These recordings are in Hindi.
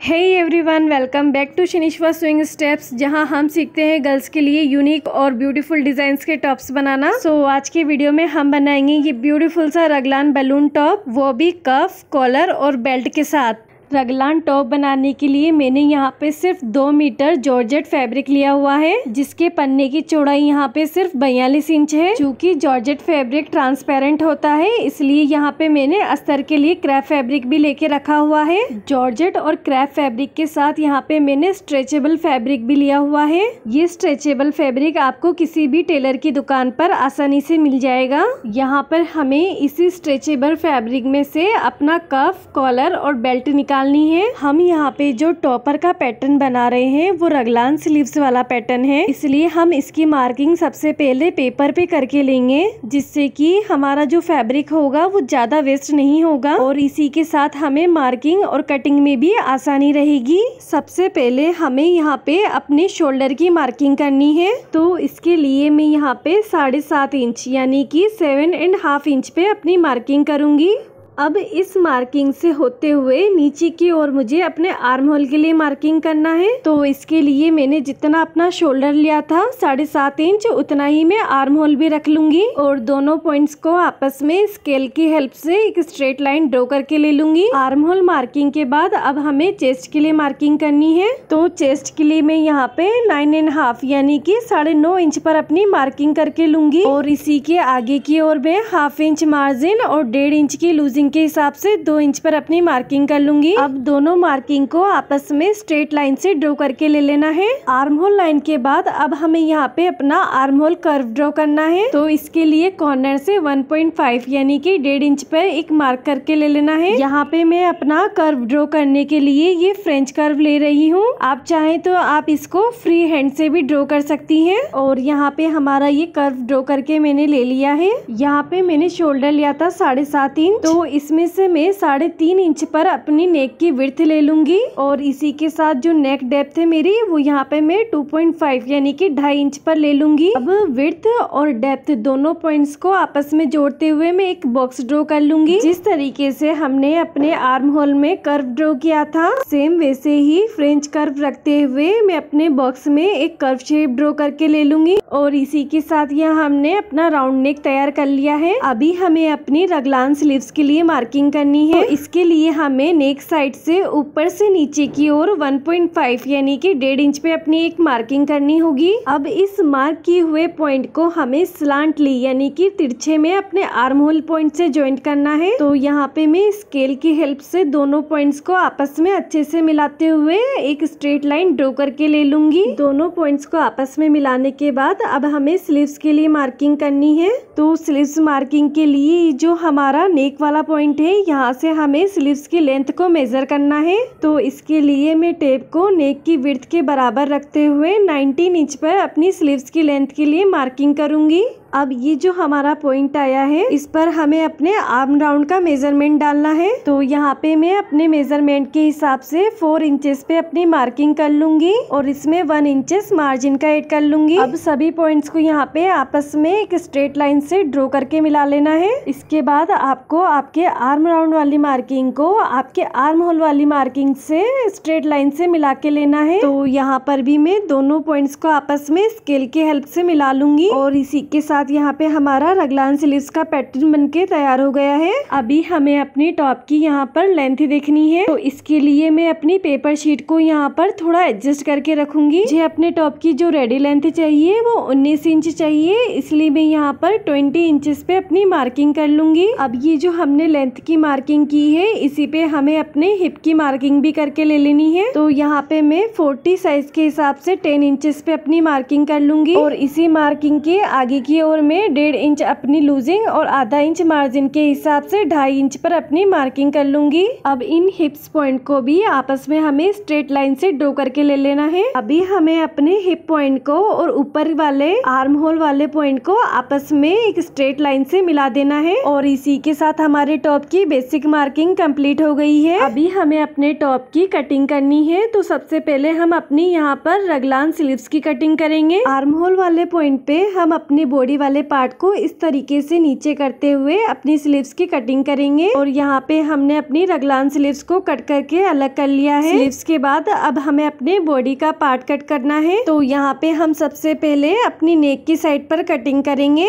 Hey everyone, welcome back to शनिश्वा स्विंग स्टेप्स, जहां हम सीखते हैं गर्ल्स के लिए यूनिक और ब्यूटीफुल डिजाइन्स के टॉप्स बनाना। आज के वीडियो में हम बनाएंगे ये ब्यूटीफुल सा रगलान बैलून टॉप, वो भी कफ, कॉलर और बेल्ट के साथ। रगलान टॉप बनाने के लिए मैंने यहाँ पे सिर्फ 2 मीटर जॉर्जेट फैब्रिक लिया हुआ है, जिसके पन्ने की चौड़ाई यहाँ पे सिर्फ 42 इंच है। चूँकि जॉर्जेट फैब्रिक ट्रांसपेरेंट होता है, इसलिए यहाँ पे मैंने अस्तर के लिए क्रैप फैब्रिक भी लेके रखा हुआ है। जॉर्जेट और क्रैप फैब्रिक के साथ यहाँ पे मैंने स्ट्रेचेबल फैब्रिक भी लिया हुआ है। ये स्ट्रेचेबल फैब्रिक आपको किसी भी टेलर की दुकान पर आसानी से मिल जाएगा। यहाँ पर हमें इसी स्ट्रेचेबल फैब्रिक में से अपना कफ, कॉलर और बेल्ट निकालनी है। हम यहाँ पे जो टॉपर का पैटर्न बना रहे हैं वो रगलान स्लीव्स वाला पैटर्न है, इसलिए हम इसकी मार्किंग सबसे पहले पेपर पे करके लेंगे, जिससे कि हमारा जो फैब्रिक होगा वो ज्यादा वेस्ट नहीं होगा और इसी के साथ हमें मार्किंग और कटिंग में भी आसानी रहेगी। सबसे पहले हमें यहाँ पे अपने शोल्डर की मार्किंग करनी है, तो इसके लिए मैं यहाँ पे 7.5 इंच यानी कि 7.5 इंच पे अपनी मार्किंग करूंगी। अब इस मार्किंग से होते हुए नीचे की ओर मुझे अपने आर्म होल के लिए मार्किंग करना है। तो इसके लिए मैंने जितना अपना शोल्डर लिया था 7.5 इंच, उतना ही मैं आर्म होल भी रख लूंगी और दोनों पॉइंट्स को आपस में स्केल की हेल्प से एक स्ट्रेट लाइन ड्रॉ करके ले लूंगी। आर्म होल मार्किंग के बाद अब हमें चेस्ट के लिए मार्किंग करनी है। तो चेस्ट के लिए मैं यहाँ पे 9.5 यानी कि 9.5 इंच पर अपनी मार्किंग करके लूंगी और इसी के आगे की ओर मैं 1/2 इंच मार्जिन और 1.5 इंच की लूजिंग के हिसाब से 2 इंच पर अपनी मार्किंग कर लूंगी। अब दोनों मार्किंग को आपस में स्ट्रेट लाइन से ड्रॉ करके ले लेना है। आर्म होल लाइन के बाद अब हमें यहाँ पे अपना आर्म होल कर्व ड्रॉ करना है। तो इसके लिए कॉर्नर से 1.5 यानी कि 1.5 इंच पर एक मार्क करके ले लेना है। यहाँ पे मैं अपना कर्व ड्रॉ करने के लिए ये फ्रेंच कर्व ले रही हूँ। आप चाहें तो आप इसको फ्री हैंड से भी ड्रॉ कर सकती हैं। और यहाँ पे हमारा ये कर्व ड्रॉ करके मैंने ले लिया है। यहाँ पे मैंने शोल्डर लिया था 7.5 इंच, तो इसमें से मैं 3.5 इंच पर अपनी नेक की विड्थ ले लूंगी और इसी के साथ जो नेक डेप्थ है मेरी वो यहाँ पे मैं 2.5 यानी कि 2.5 इंच पर ले लूंगी। अब विड्थ और डेप्थ दोनों पॉइंट्स को आपस में जोड़ते हुए मैं एक बॉक्स ड्रॉ कर लूंगी। जिस तरीके से हमने अपने आर्म होल में कर्व ड्रॉ किया था, सेम वैसे ही फ्रेंच कर्व रखते हुए मैं अपने बॉक्स में एक कर्व शेप ड्रॉ करके ले लूंगी और इसी के साथ यहाँ हमने अपना राउंड नेक तैयार कर लिया है। अभी हमें अपनी रगलान स्लीव्स के लिए मार्किंग करनी है। तो इसके लिए हमें नेक साइड से ऊपर से नीचे की ओर 1.5 यानी कि 1.5 इंच पे अपनी एक मार्किंग करनी होगी। अब इस मार्क किए हुए पॉइंट को हमें स्लांटली यानी कि तिरछे में अपने आर्म होल पॉइंट से ज्वाइंट करना है। तो यहाँ पे मैं स्केल की हेल्प से दोनों पॉइंट्स को आपस में अच्छे से मिलाते हुए एक स्ट्रेट लाइन ड्रॉ करके ले लूंगी। दोनों पॉइंट्स को आपस में मिलाने के बाद अब हमें स्लीव्स के लिए मार्किंग करनी है। तो स्लीव्स मार्किंग के लिए जो हमारा नेक वाला पॉइंट है, यहाँ से हमें स्लीव्स की लेंथ को मेजर करना है। तो इसके लिए मैं टेप को नेक की विड्थ के बराबर रखते हुए 19 इंच पर अपनी स्लीव्स की लेंथ के लिए मार्किंग करूंगी। अब ये जो हमारा पॉइंट आया है, इस पर हमें अपने आर्म राउंड का मेजरमेंट डालना है। तो यहाँ पे मैं अपने मेजरमेंट के हिसाब से 4 इंचेस पे अपनी मार्किंग कर लूंगी और इसमें 1 इंचेस मार्जिन का ऐड कर लूंगी। अब सभी पॉइंट्स को यहाँ पे आपस में एक स्ट्रेट लाइन से ड्रॉ करके मिला लेना है। इसके बाद आपको आपके आर्म राउंड वाली मार्किंग को आपके आर्म होल वाली मार्किंग से स्ट्रेट लाइन से मिला के लेना है। तो यहाँ पर भी मैं दोनों पॉइंट्स को आपस में स्केल की हेल्प से मिला लूंगी और इसी के साथ यहाँ पे हमारा रगलान स्लीव्स का पैटर्न बनके तैयार हो गया है। अभी हमें अपनी टॉप की यहाँ पर लेंथ देखनी है। तो इसके लिए मैं अपनी पेपर शीट को यहाँ पर थोड़ा एडजस्ट करके रखूंगी। मुझे अपने टॉप की जो रेडी लेंथ चाहिए वो 19 इंच चाहिए, इसलिए मैं यहाँ पर 20 इंचेस पे अपनी मार्किंग कर लूंगी। अब ये जो हमने लेंथ की मार्किंग की है, इसी पे हमें अपने हिप की मार्किंग भी करके ले लेनी है। तो यहाँ पे मैं 40 साइज के हिसाब से 10 इंचेस पे अपनी मार्किंग कर लूंगी और इसी मार्किंग के आगे की ओर में 1.5 इंच अपनी लूजिंग और आधा इंच मार्जिन के हिसाब से 2.5 इंच पर अपनी मार्किंग कर लूंगी। अब इन हिप्स पॉइंट को भी आपस में हमें स्ट्रेट लाइन से ड्रॉ करके ले लेना है। अभी हमें अपने हिप पॉइंट को और ऊपर वाले आर्म होल वाले पॉइंट को आपस में एक स्ट्रेट लाइन से मिला देना है और इसी के साथ हमारे टॉप की बेसिक मार्किंग कंप्लीट हो गई है। अभी हमें अपने टॉप की कटिंग करनी है। तो सबसे पहले हम अपनी यहाँ पर रगलान स्लीव्स की कटिंग करेंगे। आर्म होल वाले पॉइंट पे हम अपनी बॉडी वाले पार्ट को इस तरीके से नीचे करते हुए अपनी स्लीव्स की कटिंग करेंगे। और यहाँ पे हमने अपनी रगलान स्लीव्स को कट करके अलग कर लिया है। स्लीव्स के बाद अब हमें अपने बॉडी का पार्ट कट करना है। तो यहाँ पे हम सबसे पहले अपनी नेक की साइड पर कटिंग करेंगे।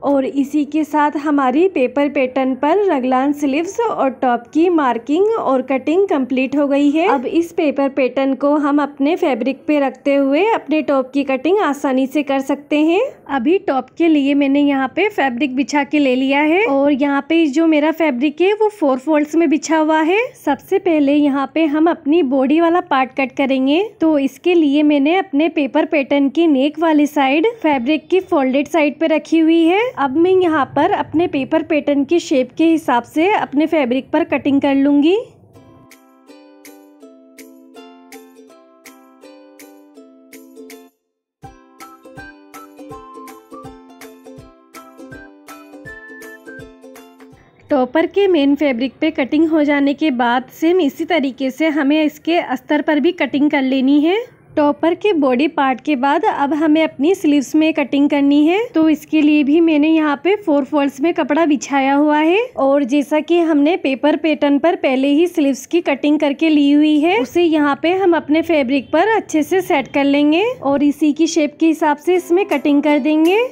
और इसी के साथ हमारी पेपर पैटर्न पर रगलान स्लीव्स और टॉप की मार्किंग और कटिंग कंप्लीट हो गई है। अब इस पेपर पैटर्न को हम अपने फैब्रिक पे रखते हुए अपने टॉप की कटिंग आसानी से कर सकते हैं। अभी टॉप के लिए मैंने यहाँ पे फैब्रिक बिछा के ले लिया है और यहाँ पे जो मेरा फैब्रिक है वो 4 फोल्ड्स में बिछा हुआ है। सबसे पहले यहाँ पे हम अपनी बॉडी वाला पार्ट कट करेंगे। तो इसके लिए मैंने अपने पेपर पैटर्न की नेक वाली साइड फैब्रिक की फोल्डेड साइड पे रखी हुई है। अब मैं यहाँ पर अपने पेपर पैटर्न की शेप के हिसाब से अपने फैब्रिक पर कटिंग कर लूंगी। टॉपर के मेन फैब्रिक पे कटिंग हो जाने के बाद सेम इसी तरीके से हमें इसके अस्तर पर भी कटिंग कर लेनी है। टॉपर के बॉडी पार्ट के बाद अब हमें अपनी स्लीव्स में कटिंग करनी है। तो इसके लिए भी मैंने यहाँ पे 4 फोल्ड्स में कपड़ा बिछाया हुआ है। और जैसा कि हमने पेपर पैटर्न पर पहले ही स्लीव्स की कटिंग करके ली हुई है, उसे यहाँ पे हम अपने फैब्रिक पर अच्छे से सेट कर लेंगे और इसी की शेप के हिसाब से इसमें कटिंग कर देंगे।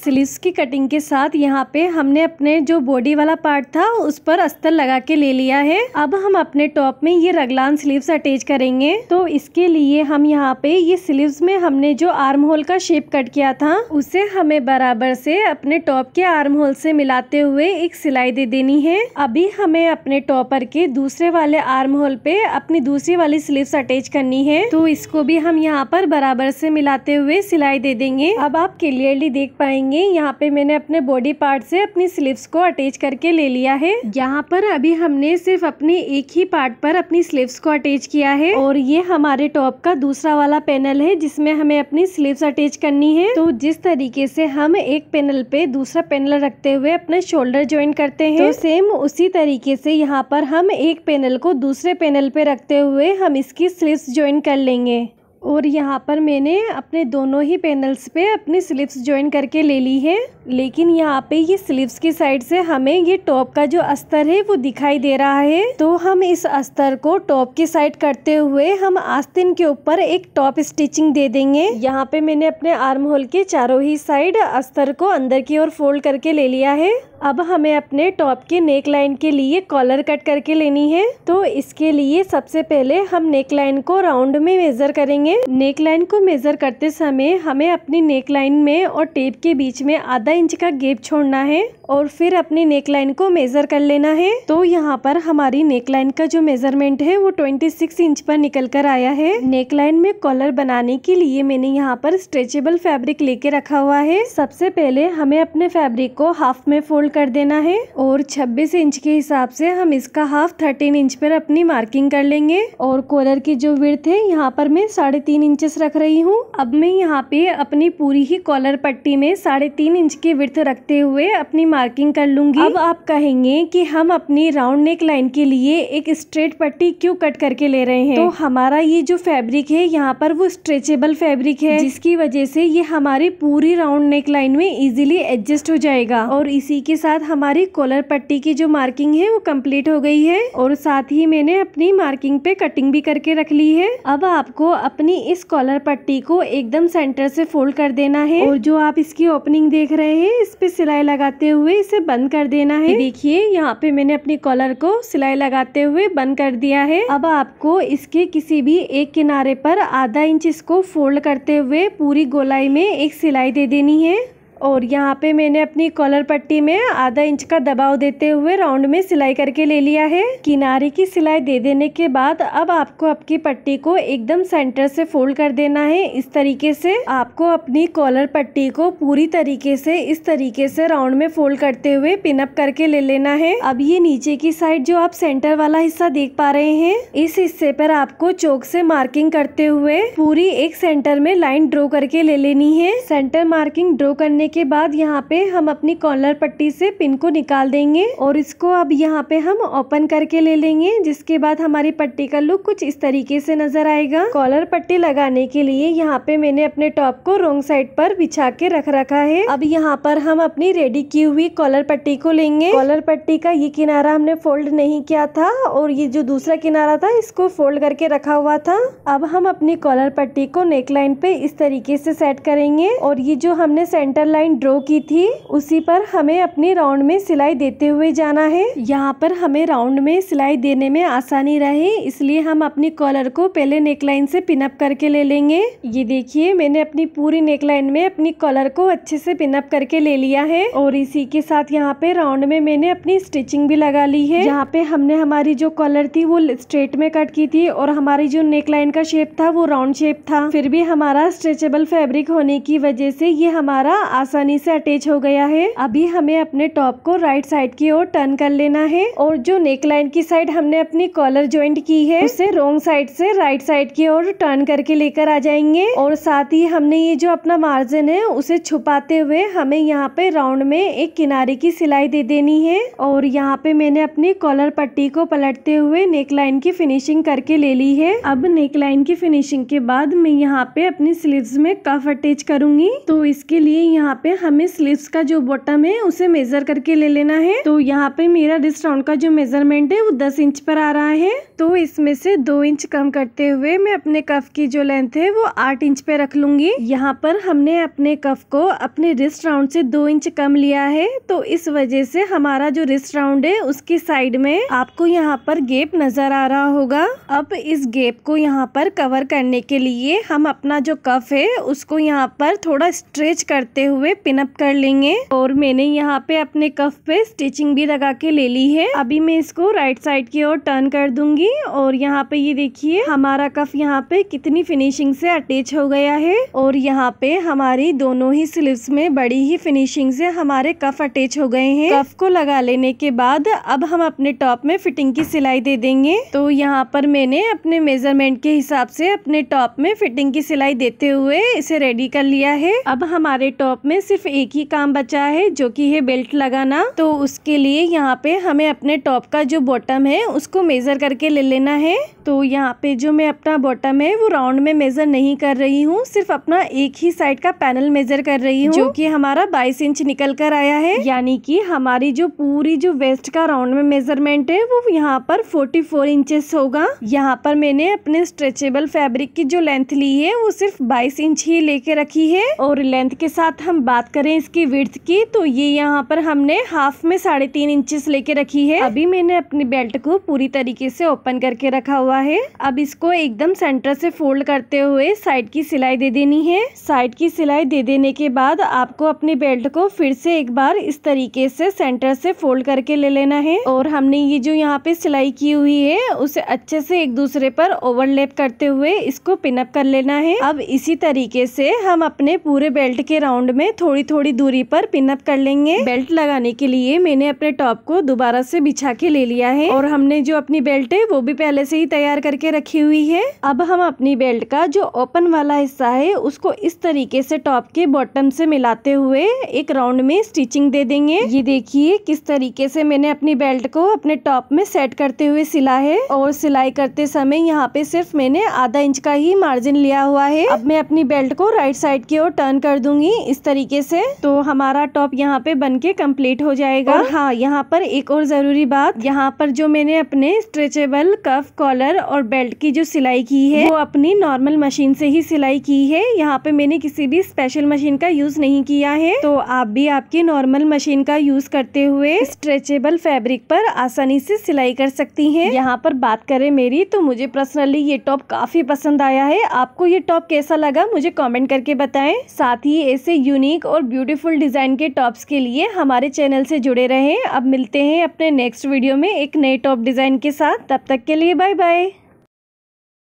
स्लीव्स की कटिंग के साथ यहाँ पे हमने अपने जो बॉडी वाला पार्ट था उस पर अस्तर लगा के ले लिया है। अब हम अपने टॉप में ये रगलान स्लीव्स अटैच करेंगे। तो इसके लिए हम यहाँ पे ये स्लीव्स में हमने जो आर्म होल का शेप कट किया था उसे हमें बराबर से अपने टॉप के आर्म होल से मिलाते हुए एक सिलाई दे देनी है। अभी हमें अपने टॉपर के दूसरे वाले आर्म होल पे अपनी दूसरी वाली स्लीव्स अटैच करनी है। तो इसको भी हम यहाँ पर बराबर से मिलाते हुए सिलाई दे देंगे। अब आप क्लियरली देख पाएंगे यहाँ पे मैंने अपने बॉडी पार्ट से अपनी स्लीव्स को अटैच करके ले लिया है। यहाँ पर अभी हमने सिर्फ अपने एक ही पार्ट पर अपनी स्लीव्स को अटैच किया है और ये हमारे टॉप का दूसरा वाला पैनल है जिसमें हमें अपनी स्लीव्स अटैच करनी है। तो जिस तरीके से हम एक पैनल पे दूसरा पैनल रखते हुए अपने शोल्डर ज्वाइन करते हैं, तो सेम उसी तरीके से यहाँ पर हम एक पैनल को दूसरे पैनल पे रखते हुए हम इसकी स्लीव्स ज्वाइन कर लेंगे। और यहाँ पर मैंने अपने दोनों ही पैनल्स पे अपनी स्लीव्स ज्वाइन करके ले ली है। लेकिन यहाँ पे ये स्लीव्स की साइड से हमें ये टॉप का जो अस्तर है वो दिखाई दे रहा है। तो हम इस अस्तर को टॉप की साइड करते हुए हम आस्तीन के ऊपर एक टॉप स्टिचिंग दे देंगे। यहाँ पे मैंने अपने आर्म होल के चारों ही साइड अस्तर को अंदर की ओर फोल्ड करके ले लिया है। अब हमें अपने टॉप के नेक लाइन के लिए कॉलर कट करके लेनी है। तो इसके लिए सबसे पहले हम नेक लाइन को राउंड में मेजर करेंगे। नेक लाइन को मेजर करते समय हमें अपनी नेक लाइन में और टेप के बीच में आधा इंच का गैप छोड़ना है और फिर अपनी नेक लाइन को मेजर कर लेना है। तो यहाँ पर हमारी नेक लाइन का जो मेजरमेंट है वो 26 इंच पर निकल कर आया है। नेक लाइन में कॉलर बनाने के लिए मैंने यहाँ पर स्ट्रेचेबल फैब्रिक लेके रखा हुआ है। सबसे पहले हमें अपने फैब्रिक को हाफ में फोल्ड कर देना है और 26 इंच के हिसाब से हम इसका हाफ 13 इंच पर अपनी मार्किंग कर लेंगे। और कॉलर की जो विड्थ है यहाँ पर मैं 3.5 इंचेस रख रही हूँ। अब मैं यहाँ पे अपनी पूरी ही कॉलर पट्टी में 3.5 इंच की विड्थ रखते हुए अपनी मार्किंग कर लूंगी। अब आप कहेंगे कि हम अपनी राउंड नेक लाइन के लिए एक स्ट्रेट पट्टी क्यों कट करके ले रहे हैं? तो हमारा ये जो फैब्रिक है यहाँ पर वो स्ट्रेचेबल फैब्रिक है, जिसकी वजह से ये हमारी पूरी राउंड नेक लाइन में इजीली एडजस्ट हो जाएगा। और इसी के साथ हमारी कॉलर पट्टी की जो मार्किंग है वो कंप्लीट हो गई है और साथ ही मैंने अपनी मार्किंग पे कटिंग भी करके रख ली है। अब आपको अपनी इस कॉलर पट्टी को एकदम सेंटर से फोल्ड कर देना है और जो आप इसकी ओपनिंग देख रहे हैं इस पे सिलाई लगाते हुए इसे बंद कर देना है। देखिए यहाँ पे मैंने अपनी कॉलर को सिलाई लगाते हुए बंद कर दिया है। अब आपको इसके किसी भी एक किनारे पर आधा इंच इसको फोल्ड करते हुए पूरी गोलाई में एक सिलाई दे देनी है और यहाँ पे मैंने अपनी कॉलर पट्टी में आधा इंच का दबाव देते हुए राउंड में सिलाई करके ले लिया है। किनारे की सिलाई दे देने के बाद अब आपको आपकी पट्टी को एकदम सेंटर से फोल्ड कर देना है। इस तरीके से आपको अपनी कॉलर पट्टी को पूरी तरीके से इस तरीके से राउंड में फोल्ड करते हुए पिन अप करके ले लेना है। अब ये नीचे की साइड जो आप सेंटर वाला हिस्सा देख पा रहे हैं, इस हिस्से पर आपको चौक से मार्किंग करते हुए पूरी एक सेंटर में लाइन ड्रॉ करके ले लेनी है। सेंटर मार्किंग ड्रॉ करने के बाद यहाँ पे हम अपनी कॉलर पट्टी से पिन को निकाल देंगे और इसको अब यहाँ पे हम ओपन करके ले लेंगे, जिसके बाद हमारी पट्टी का लुक कुछ इस तरीके से नजर आएगा। कॉलर पट्टी लगाने के लिए यहाँ पे मैंने अपने टॉप को रॉन्ग साइड पर बिछा के रख रखा है। अब यहाँ पर हम अपनी रेडी की हुई कॉलर पट्टी को लेंगे। कॉलर पट्टी का ये किनारा हमने फोल्ड नहीं किया था और ये जो दूसरा किनारा था इसको फोल्ड करके रखा हुआ था। अब हम अपनी कॉलर पट्टी को नेक लाइन पे इस तरीके से सेट करेंगे और ये जो हमने सेंटर लाइन ड्रॉ की थी उसी पर हमें अपनी राउंड में सिलाई देते हुए जाना है। यहाँ पर हमें राउंड में सिलाई देने में आसानी रहे इसलिए हम अपनी कॉलर को पहले नेक लाइन से पिन अप करके ले लेंगे। ये देखिए मैंने अपनी पूरी नेक लाइन में अपनी कॉलर को अच्छे से पिन अप करके ले लिया है और इसी के साथ यहाँ पे राउंड में मैंने अपनी स्टिचिंग भी लगा ली है। यहाँ पे हमने हमारी जो कॉलर थी वो स्ट्रेट में कट की थी और हमारी जो नेक लाइन का शेप था वो राउंड शेप था। फिर भी हमारा स्ट्रेचेबल फैब्रिक होने की वजह से ये हमारा आसानी से अटैच हो गया है। अभी हमें अपने टॉप को राइट साइड की ओर टर्न कर लेना है और जो नेक लाइन की साइड हमने अपनी कॉलर ज्वाइंट की है उसे रॉन्ग साइड से राइट साइड की ओर टर्न करके लेकर आ जाएंगे और साथ ही हमने ये जो अपना मार्जिन है उसे छुपाते हुए हमें यहाँ पे राउंड में एक किनारे की सिलाई दे देनी है और यहाँ पे मैंने अपनी कॉलर पट्टी को पलटते हुए नेक लाइन की फिनिशिंग करके ले ली है। अब नेक लाइन की फिनिशिंग के बाद मैं यहाँ पे अपनी स्लीव्स में कफ अटैच करूंगी, तो इसके लिए यहाँ पे हमें स्लीव्स का जो बॉटम है उसे मेजर करके ले लेना है। तो यहाँ पे मेरा रिस्ट राउंड का जो मेजरमेंट है वो 10 इंच पर आ रहा है, तो इसमें से 2 इंच कम करते हुए मैं अपने कफ की जो लेंथ है वो 8 इंच पे रख लूंगी। यहाँ पर हमने अपने कफ को अपने रिस्ट राउंड से 2 इंच कम लिया है, तो इस वजह से हमारा जो रिस्ट राउंड है उसकी साइड में आपको यहाँ पर गैप नजर आ रहा होगा। अब इस गैप को यहाँ पर कवर करने के लिए हम अपना जो कफ है उसको यहाँ पर थोड़ा स्ट्रेच करते हुए पिन अप कर लेंगे और मैंने यहाँ पे अपने कफ पे स्टिचिंग भी लगा के ले ली है। अभी मैं इसको राइट साइड की ओर टर्न कर दूंगी और यहाँ पे ये देखिए हमारा कफ यहाँ पे कितनी फिनिशिंग से अटैच हो गया है और यहाँ पे हमारी दोनों ही स्लीव्स में बड़ी ही फिनिशिंग से हमारे कफ अटैच हो गए हैं। कफ को लगा लेने के बाद अब हम अपने टॉप में फिटिंग की सिलाई दे देंगे। तो यहाँ पर मैंने अपने मेजरमेंट के हिसाब से अपने टॉप में फिटिंग की सिलाई देते हुए इसे रेडी कर लिया है। अब हमारे टॉप में सिर्फ एक ही काम बचा है जो कि है बेल्ट लगाना। तो उसके लिए यहाँ पे हमें अपने टॉप का जो बॉटम है उसको मेजर करके ले लेना है। तो यहाँ पे जो मैं अपना बॉटम है वो राउंड में मेजर नहीं कर रही हूँ, सिर्फ अपना एक ही साइड का पैनल मेजर कर रही हूँ जो कि हमारा 22 इंच निकल कर आया है। यानी कि हमारी जो पूरी जो वेस्ट का राउंड में मेजरमेंट है वो यहाँ पर 44 इंचेस होगा। यहाँ पर मैंने अपने स्ट्रेचेबल फैब्रिक की जो लेंथ ली है वो सिर्फ 22 इंच ही लेके रखी है और लेंथ के साथ हम बात करें इसकी विड्थ की तो ये यहाँ पर हमने हाफ में 3.5 इंचेस लेके रखी है। अभी मैंने अपनी बेल्ट को पूरी तरीके से ओपन करके रखा हुआ है। अब इसको एकदम सेंटर से फोल्ड करते हुए साइड की सिलाई दे देनी है। साइड की सिलाई दे देने के बाद आपको अपनी बेल्ट को फिर से एक बार इस तरीके से सेंटर से फोल्ड करके ले लेना है और हमने ये जो यहाँ पे सिलाई की हुई है उसे अच्छे से एक दूसरे पर ओवरलैप करते हुए इसको पिन अप कर लेना है। अब इसी तरीके से हम अपने पूरे बेल्ट के राउंड में थोड़ी थोड़ी दूरी पर पिन अप कर लेंगे। बेल्ट लगाने के लिए मैंने अपने टॉप को दोबारा से बिछा के ले लिया है और हमने जो अपनी बेल्ट है वो भी पहले से ही तैयार करके रखी हुई है। अब हम अपनी बेल्ट का जो ओपन वाला हिस्सा है उसको इस तरीके से टॉप के बॉटम से मिलाते हुए एक राउंड में स्टिचिंग दे देंगे। ये देखिए किस तरीके से मैंने अपनी बेल्ट को अपने टॉप में सेट करते हुए सिला है और सिलाई करते समय यहाँ पे सिर्फ मैंने आधा इंच का ही मार्जिन लिया हुआ है। अब मैं अपनी बेल्ट को राइट साइड की ओर टर्न कर दूंगी इस तरीके से, तो हमारा टॉप यहाँ पे बनके कंप्लीट हो जाएगा। और हाँ, यहाँ पर एक और जरूरी बात, यहाँ पर जो मैंने अपने स्ट्रेचेबल कफ कॉलर और बेल्ट की जो सिलाई की है वो अपनी नॉर्मल मशीन से ही सिलाई की है। यहाँ पे मैंने किसी भी स्पेशल मशीन का यूज नहीं किया है, तो आप भी आपकी नॉर्मल मशीन का यूज करते हुए स्ट्रेचेबल फैब्रिक पर आसानी से सिलाई कर सकती हैं। यहाँ पर बात करें मेरी, तो मुझे पर्सनली ये टॉप काफी पसंद आया है। आपको ये टॉप कैसा लगा मुझे कमेंट करके बताएं। साथ ही ऐसे यूनिक यूनिक और ब्यूटीफुल डिज़ाइन के टॉप्स के लिए हमारे चैनल से जुड़े रहें। अब मिलते हैं अपने नेक्स्ट वीडियो में एक नए टॉप डिज़ाइन के साथ। तब तक के लिए बाय बाय।